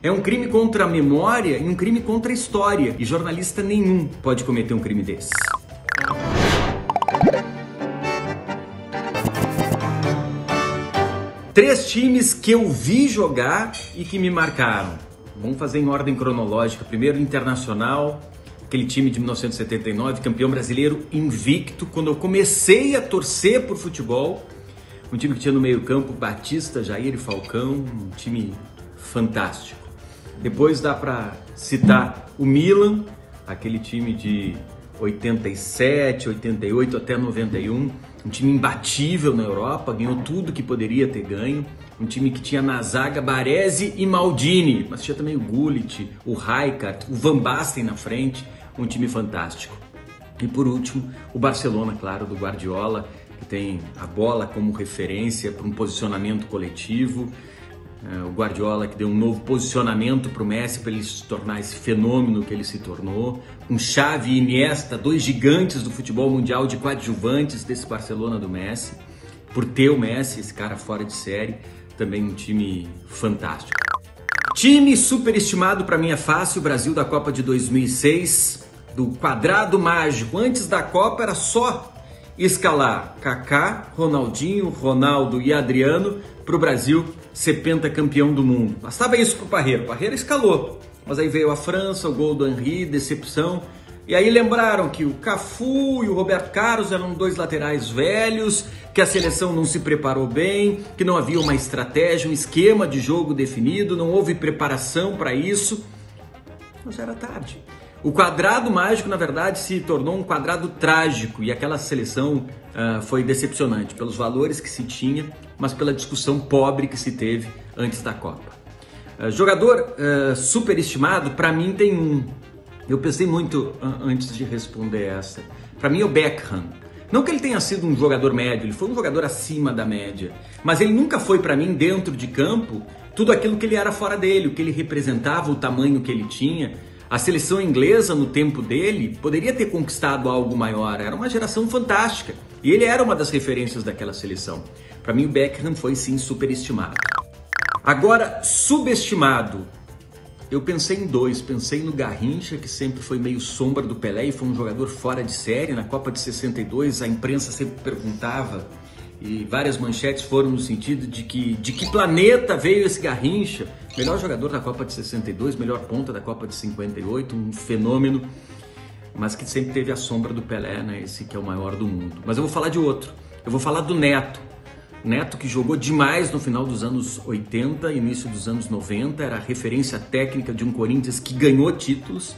É um crime contra a memória e um crime contra a história. E jornalista nenhum pode cometer um crime desse. Três times que eu vi jogar e que me marcaram. Vamos fazer em ordem cronológica. Primeiro, Internacional, aquele time de 1979, campeão brasileiro invicto. Quando eu comecei a torcer por futebol, um time que tinha no meio-campo Batista, Jair e Falcão, um time fantástico. Depois dá para citar o Milan, aquele time de 87, 88 até 91, um time imbatível na Europa, ganhou tudo que poderia ter ganho, um time que tinha na zaga Baresi e Maldini, mas tinha também o Gullit, o Rijkaard, o Van Basten na frente, um time fantástico. E por último, o Barcelona, claro, do Guardiola, que tem a bola como referência para um posicionamento coletivo. O Guardiola que deu um novo posicionamento para o Messi para ele se tornar esse fenômeno que ele se tornou. Um Xavi e Iniesta, dois gigantes do futebol mundial de coadjuvantes desse Barcelona do Messi. Por ter o Messi, esse cara fora de série, também um time fantástico. Time superestimado para mim é fácil, o Brasil da Copa de 2006, do quadrado mágico. Antes da Copa era só escalar Kaká, Ronaldinho, Ronaldo e Adriano para o Brasil ser pentacampeão do mundo. Bastava isso para o Parreira. O Parreira escalou, mas aí veio a França, o gol do Henry, decepção. E aí lembraram que o Cafu e o Roberto Carlos eram dois laterais velhos, que a seleção não se preparou bem, que não havia uma estratégia, um esquema de jogo definido, não houve preparação para isso. Mas era tarde. O quadrado mágico, na verdade, se tornou um quadrado trágico e aquela seleção foi decepcionante pelos valores que se tinha, mas pela discussão pobre que se teve antes da Copa. Jogador superestimado, para mim tem um. Eu pensei muito antes de responder essa. Para mim é o Beckham. Não que ele tenha sido um jogador médio, ele foi um jogador acima da média, mas ele nunca foi para mim dentro de campo tudo aquilo que ele era fora dele, o que ele representava, o tamanho que ele tinha. A seleção inglesa, no tempo dele, poderia ter conquistado algo maior. Era uma geração fantástica. E ele era uma das referências daquela seleção. Para mim, o Beckham foi, sim, superestimado. Agora, subestimado. Eu pensei em dois. Pensei no Garrincha, que sempre foi meio sombra do Pelé e foi um jogador fora de série. Na Copa de 62, a imprensa sempre perguntava, e várias manchetes foram no sentido de que planeta veio esse Garrincha. Melhor jogador da Copa de 62, melhor ponta da Copa de 58, um fenômeno, mas que sempre teve a sombra do Pelé, né? Esse que é o maior do mundo. Mas eu vou falar de outro, eu vou falar do Neto. Neto que jogou demais no final dos anos 80, início dos anos 90, era a referência técnica de um Corinthians que ganhou títulos,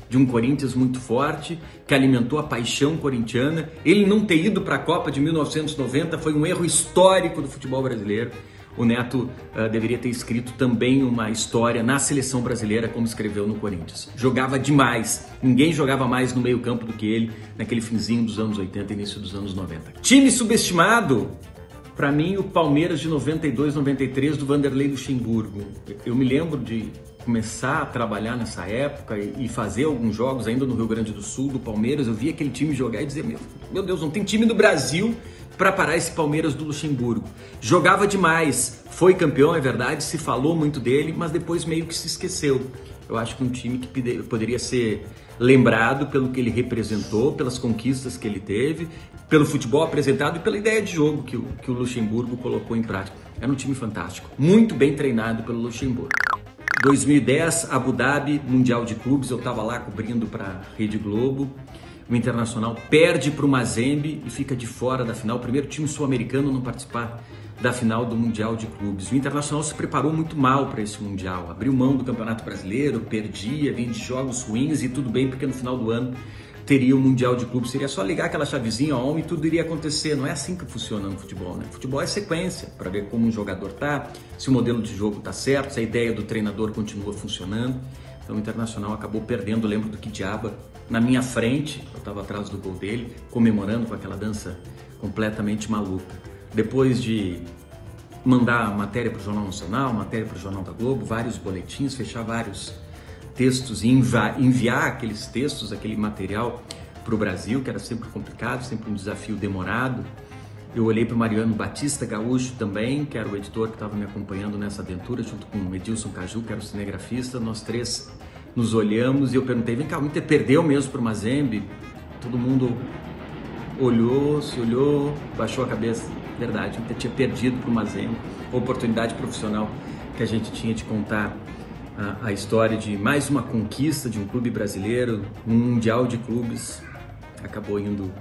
de um Corinthians muito forte, que alimentou a paixão corintiana. Ele não ter ido para a Copa de 1990 foi um erro histórico do futebol brasileiro. O Neto deveria ter escrito também uma história na seleção brasileira, como escreveu no Corinthians. Jogava demais, ninguém jogava mais no meio campo do que ele, naquele finzinho dos anos 80 e início dos anos 90. Time subestimado, para mim, o Palmeiras de 92, 93 do Vanderlei Luxemburgo. Eu me lembro de começar a trabalhar nessa época e fazer alguns jogos ainda no Rio Grande do Sul, do Palmeiras. Eu via aquele time jogar e dizer, meu Deus, não tem time do Brasil para parar esse Palmeiras do Luxemburgo. Jogava demais, foi campeão, é verdade, se falou muito dele, mas depois meio que se esqueceu. Eu acho que um time que poderia ser lembrado pelo que ele representou, pelas conquistas que ele teve, pelo futebol apresentado e pela ideia de jogo que o Luxemburgo colocou em prática. Era um time fantástico, muito bem treinado pelo Luxemburgo. 2010, Abu Dhabi, Mundial de Clubes, eu estava lá cobrindo para a Rede Globo. O Internacional perde para o Mazembe e fica de fora da final. O primeiro time sul-americano a não participar da final do Mundial de Clubes. O Internacional se preparou muito mal para esse Mundial. Abriu mão do Campeonato Brasileiro, perdia, vinha de jogos ruins e tudo bem, porque no final do ano teria o Mundial de Clubes. Seria só ligar aquela chavezinha ao homem e tudo iria acontecer. Não é assim que funciona no futebol, né? Futebol é sequência, para ver como um jogador tá, se o modelo de jogo tá certo, se a ideia do treinador continua funcionando. Então o Internacional acabou perdendo, eu lembro do Kidiaba na minha frente, eu estava atrás do gol dele, comemorando com aquela dança completamente maluca. Depois de mandar matéria para o Jornal Nacional, matéria para o Jornal da Globo, vários boletins, fechar vários textos e enviar aqueles textos, aquele material para o Brasil, que era sempre complicado, sempre um desafio demorado. Eu olhei para o Mariano Batista Gaúcho também, que era o editor que estava me acompanhando nessa aventura, junto com o Edilson Caju, que era o cinegrafista. Nós três nos olhamos e eu perguntei, vem cá, o Inter perdeu mesmo para o Mazembe? Todo mundo olhou, se olhou, baixou a cabeça. Verdade, o Inter tinha perdido para o Mazembe. A oportunidade profissional que a gente tinha de contar a história de mais uma conquista de um clube brasileiro, um mundial de clubes, acabou indo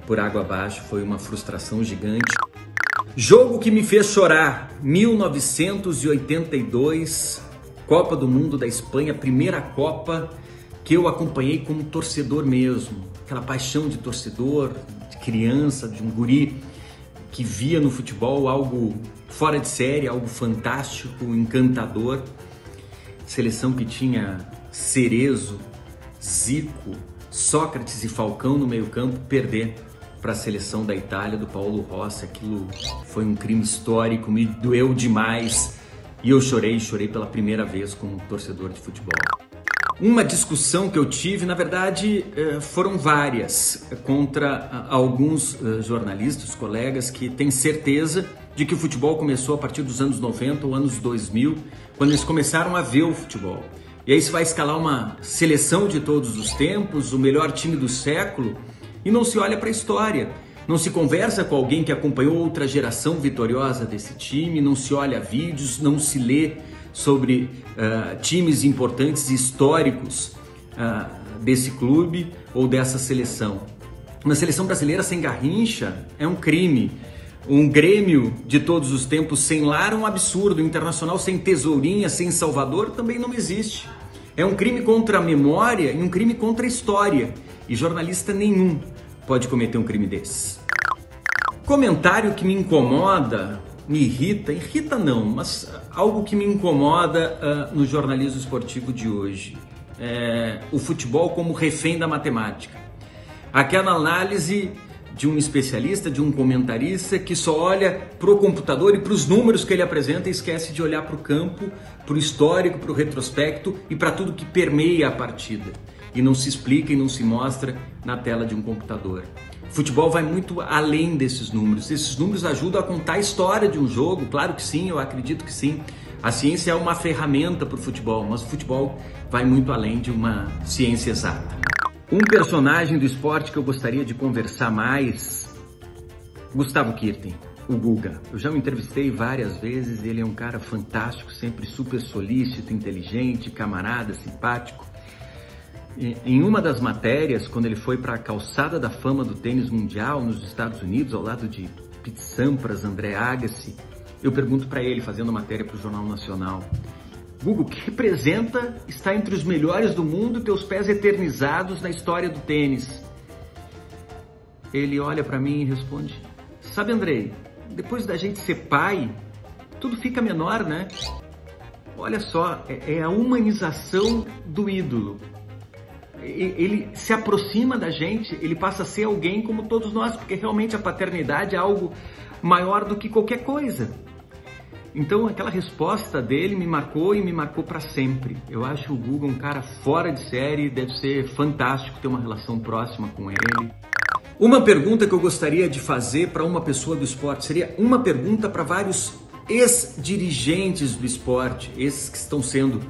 por água abaixo, foi uma frustração gigante. Jogo que me fez chorar, 1982, Copa do Mundo da Espanha, primeira Copa que eu acompanhei como torcedor mesmo, aquela paixão de torcedor, de criança, de um guri que via no futebol algo fora de série, algo fantástico, encantador. Seleção que tinha Cerezo, Zico, Sócrates e Falcão no meio-campo, perder para a seleção da Itália, do Paulo Rossi. Aquilo foi um crime histórico, me doeu demais e eu chorei pela primeira vez como torcedor de futebol. Uma discussão que eu tive, na verdade, foram várias, contra alguns jornalistas, colegas que têm certeza de que o futebol começou a partir dos anos 90 ou anos 2000, quando eles começaram a ver o futebol. E aí você vai escalar uma seleção de todos os tempos, o melhor time do século, e não se olha para a história, não se conversa com alguém que acompanhou outra geração vitoriosa desse time, não se olha vídeos, não se lê sobre times importantes e históricos desse clube ou dessa seleção. Uma seleção brasileira sem Garrincha é um crime. Um Grêmio de todos os tempos sem Lara é um absurdo. Internacional sem Tesourinha, sem Salvador também não existe. É um crime contra a memória e um crime contra a história. E jornalista nenhum pode cometer um crime desses. Comentário que me incomoda, me irrita não, mas algo que me incomoda no jornalismo esportivo de hoje. O futebol como refém da matemática. Aquela análise de um especialista, de um comentarista que só olha para o computador e para os números que ele apresenta e esquece de olhar para o campo, para o histórico, para o retrospecto e para tudo que permeia a partida. E não se explica e não se mostra na tela de um computador. O futebol vai muito além desses números. Esses números ajudam a contar a história de um jogo, claro que sim, eu acredito que sim. A ciência é uma ferramenta para o futebol, mas o futebol vai muito além de uma ciência exata. Um personagem do esporte que eu gostaria de conversar mais, Gustavo Kuerten, o Guga. Eu já o entrevistei várias vezes, ele é um cara fantástico, sempre super solícito, inteligente, camarada, simpático. Em uma das matérias, quando ele foi para a calçada da fama do tênis mundial nos Estados Unidos, ao lado de Pete Sampras, André Agassi, eu pergunto para ele, fazendo matéria para o Jornal Nacional, Guga, o que representa estar entre os melhores do mundo e teus pés eternizados na história do tênis? Ele olha para mim e responde, sabe, Andrei, depois da gente ser pai, tudo fica menor, né? Olha só, é a humanização do ídolo. Ele se aproxima da gente, ele passa a ser alguém como todos nós, porque realmente a paternidade é algo maior do que qualquer coisa. Então aquela resposta dele me marcou e me marcou para sempre. Eu acho o Guga um cara fora de série, deve ser fantástico ter uma relação próxima com ele. Uma pergunta que eu gostaria de fazer para uma pessoa do esporte seria uma pergunta para vários ex-dirigentes do esporte, esses que estão sendo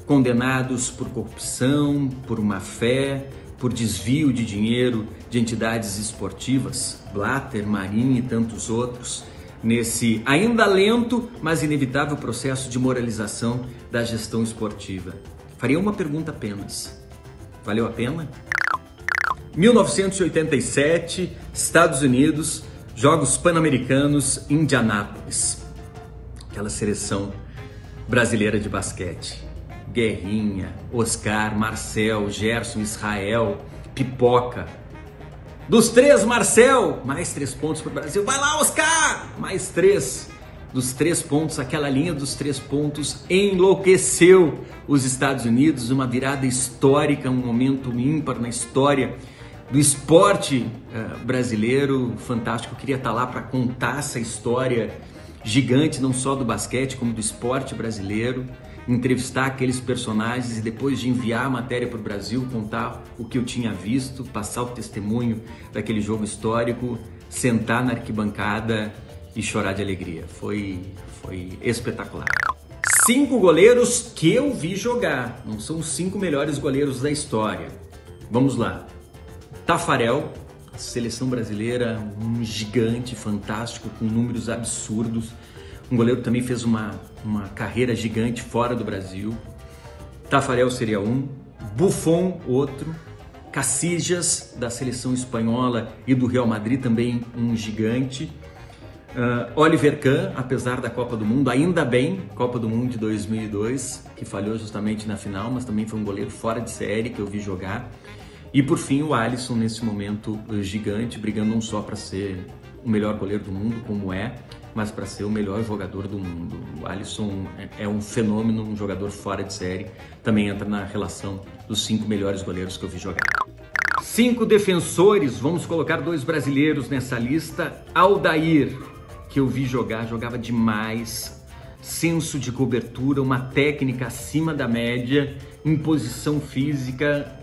condenados por corrupção, por má fé, por desvio de dinheiro de entidades esportivas, Blatter, Marinho e tantos outros, nesse ainda lento, mas inevitável processo de moralização da gestão esportiva. Faria uma pergunta apenas. Valeu a pena? 1987, Estados Unidos, Jogos Pan-Americanos, Indianápolis. Aquela seleção brasileira de basquete. Guerrinha, Oscar, Marcel, Gerson, Israel, Pipoca. Dos três, Marcel, mais 3 pontos para o Brasil. Vai lá, Oscar! Mais 3. Dos 3 pontos, aquela linha dos 3 pontos enlouqueceu os Estados Unidos. Uma virada histórica, um momento ímpar na história do esporte brasileiro. Fantástico, eu queria estar lá para contar essa história gigante, não só do basquete, como do esporte brasileiro. Entrevistar aqueles personagens e depois de enviar a matéria para o Brasil, contar o que eu tinha visto, passar o testemunho daquele jogo histórico. sentar na arquibancada e chorar de alegria. Foi espetacular. 5 goleiros que eu vi jogar, não são os 5 melhores goleiros da história. Vamos lá. Taffarel, seleção brasileira, um gigante fantástico, com números absurdos. Um goleiro que também fez uma carreira gigante fora do Brasil. Taffarel seria um. Buffon, outro. Casillas, da seleção espanhola e do Real Madrid, também um gigante. Oliver Kahn, apesar da Copa do Mundo, ainda bem, Copa do Mundo de 2002, que falhou justamente na final, mas também foi um goleiro fora de série que eu vi jogar. E por fim o Alisson, nesse momento gigante, brigando não só para ser o melhor goleiro do mundo, como é, mas para ser o melhor jogador do mundo. O Alisson é um fenômeno, um jogador fora de série, também entra na relação dos 5 melhores goleiros que eu vi jogar. 5 defensores, vamos colocar 2 brasileiros nessa lista. Aldair, que eu vi jogar, jogava demais, senso de cobertura, uma técnica acima da média, imposição física,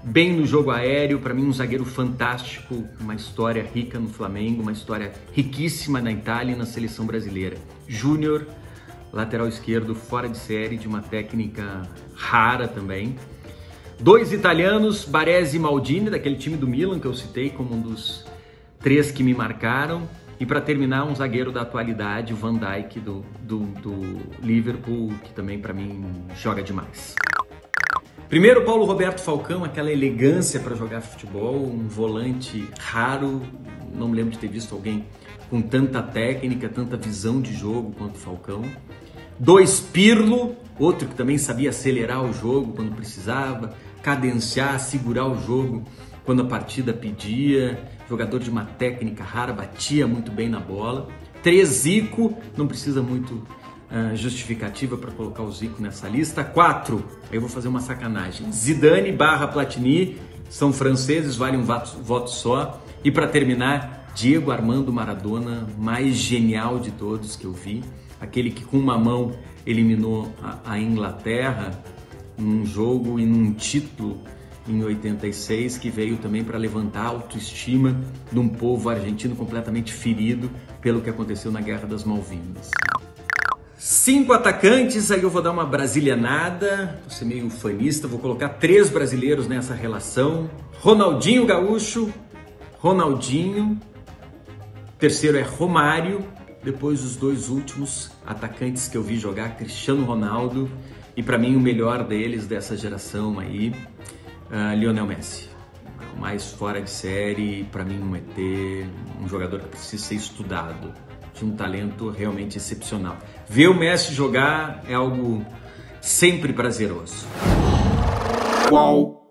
bem no jogo aéreo, para mim um zagueiro fantástico, uma história rica no Flamengo, uma história riquíssima na Itália e na seleção brasileira. Júnior, lateral esquerdo, fora de série, de uma técnica rara também. 2 italianos, Baresi e Maldini, daquele time do Milan que eu citei como um dos 3 que me marcaram. E para terminar, um zagueiro da atualidade, o Van Dijk do Liverpool, que também para mim joga demais. Primeiro, Paulo Roberto Falcão, aquela elegância para jogar futebol, um volante raro, não me lembro de ter visto alguém com tanta técnica, tanta visão de jogo quanto o Falcão. 2, Pirlo, outro que também sabia acelerar o jogo quando precisava, cadenciar, segurar o jogo quando a partida pedia, jogador de uma técnica rara, batia muito bem na bola. 3, Zico, não precisa muito justificativa para colocar o Zico nessa lista. 4, aí eu vou fazer uma sacanagem, Zidane / Platini, são franceses, vale um voto só. E para terminar, Diego Armando Maradona, mais genial de todos que eu vi, aquele que com uma mão eliminou a Inglaterra num jogo e num título em 86, que veio também para levantar a autoestima de um povo argentino completamente ferido pelo que aconteceu na Guerra das Malvinas. 5 atacantes, aí eu vou dar uma brasilianada, vou ser meio fanista, vou colocar 3 brasileiros nessa relação. Ronaldinho Gaúcho, Ronaldinho, terceiro é Romário, depois os 2 últimos atacantes que eu vi jogar, Cristiano Ronaldo, e para mim o melhor deles dessa geração aí, Lionel Messi. O mais fora de série, para mim um ET, um jogador que precisa ser estudado, de um talento realmente excepcional. Ver o Messi jogar é algo sempre prazeroso. Uau!